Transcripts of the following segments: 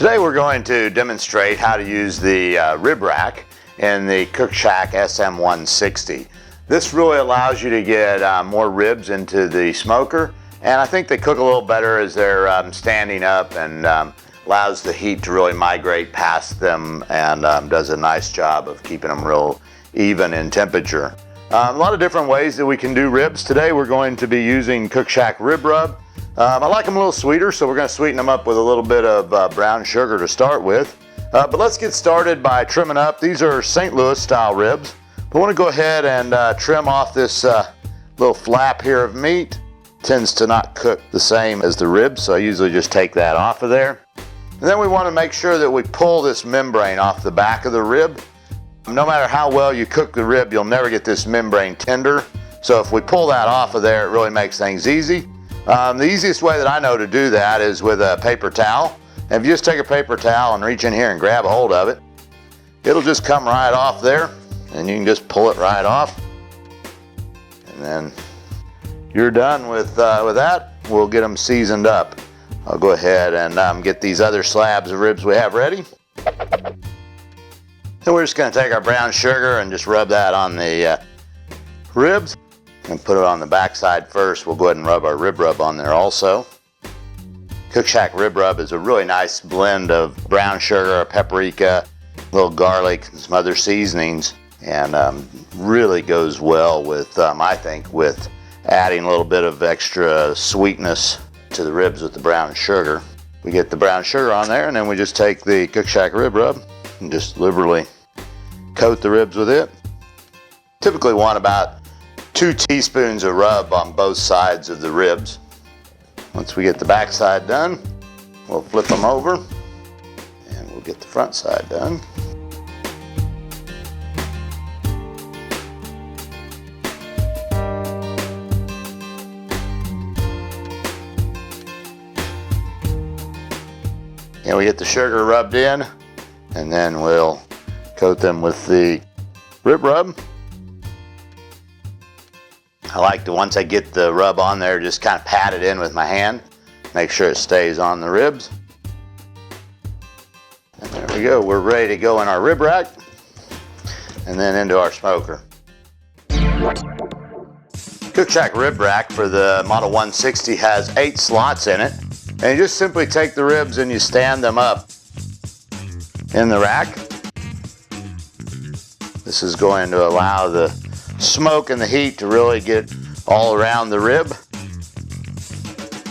Today we're going to demonstrate how to use the rib rack in the Cookshack SM160. This really allows you to get more ribs into the smoker, and I think they cook a little better as they're standing up, and allows the heat to really migrate past them, and does a nice job of keeping them real even in temperature. A lot of different ways that we can do ribs. Today we're going to be using Cookshack Rib Rub. I like them a little sweeter, so we're going to sweeten them up with a little bit of brown sugar to start with. But let's get started by trimming up. These are St. Louis style ribs. I want to go ahead and trim off this little flap here of meat. Tends to not cook the same as the ribs, so I usually just take that off of there. And then we want to make sure that we pull this membrane off the back of the rib. No matter how well you cook the rib, you'll never get this membrane tender. So if we pull that off of there, it really makes things easy. The easiest way that I know to do that is with a paper towel. And if you just take a paper towel and reach in here and grab a hold of it, it'll just come right off there, and you can just pull it right off. And then you're done with that. We'll get them seasoned up. I'll go ahead and get these other slabs of ribs we have ready. Then we're just going to take our brown sugar and just rub that on the ribs and put it on the back side first. We'll go ahead and rub our rib rub on there also. Cookshack Rib Rub is a really nice blend of brown sugar, paprika, a little garlic, and some other seasonings, and really goes well with, I think, with adding a little bit of extra sweetness to the ribs with the brown sugar. We get the brown sugar on there, and then we just take the Cookshack Rib Rub and just liberally coat the ribs with it. Typically want about 2 teaspoons of rub on both sides of the ribs. Once we get the back side done, we'll flip them over and we'll get the front side done. And we get the sugar rubbed in, and then we'll coat them with the rib rub. I like to, once I get the rub on there, just kind of pat it in with my hand, make sure it stays on the ribs. And there we go, we're ready to go in our rib rack and then into our smoker. Cookshack Rib Rack for the Model 160 has 8 slots in it. And you just simply take the ribs and you stand them up in the rack. This is going to allow the smoke and the heat to really get all around the rib.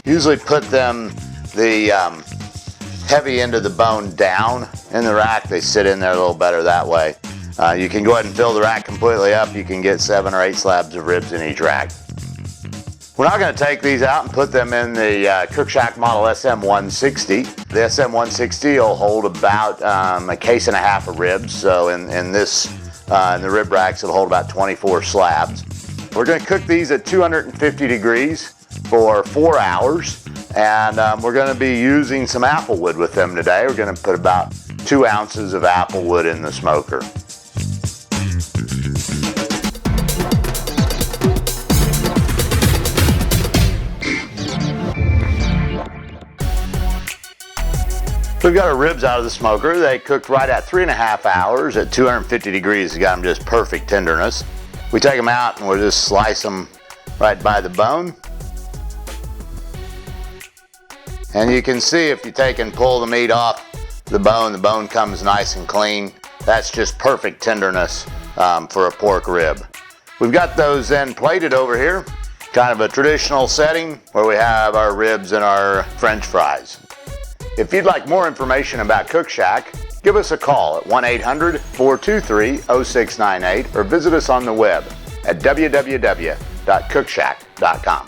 Usually put them the heavy end of the bone down in the rack. They sit in there a little better that way. You can go ahead and fill the rack completely up. You can get 7 or 8 slabs of ribs in each rack. We're now going to take these out and put them in the Cookshack Model SM160. The SM160 will hold about a case and a half of ribs. So in the rib racks, it'll hold about 24 slabs. We're going to cook these at 250 degrees for 4 hours, and we're going to be using some apple wood with them today. We're going to put about 2 ounces of apple wood in the smoker. We've got our ribs out of the smoker. They cooked right at 3.5 hours at 250 degrees. We got them just perfect tenderness. We take them out and we'll just slice them right by the bone. And you can see if you take and pull the meat off the bone comes nice and clean. That's just perfect tenderness for a pork rib. We've got those then plated over here, kind of a traditional setting where we have our ribs and our French fries. If you'd like more information about Cookshack, give us a call at 1-800-423-0698 or visit us on the web at www.cookshack.com.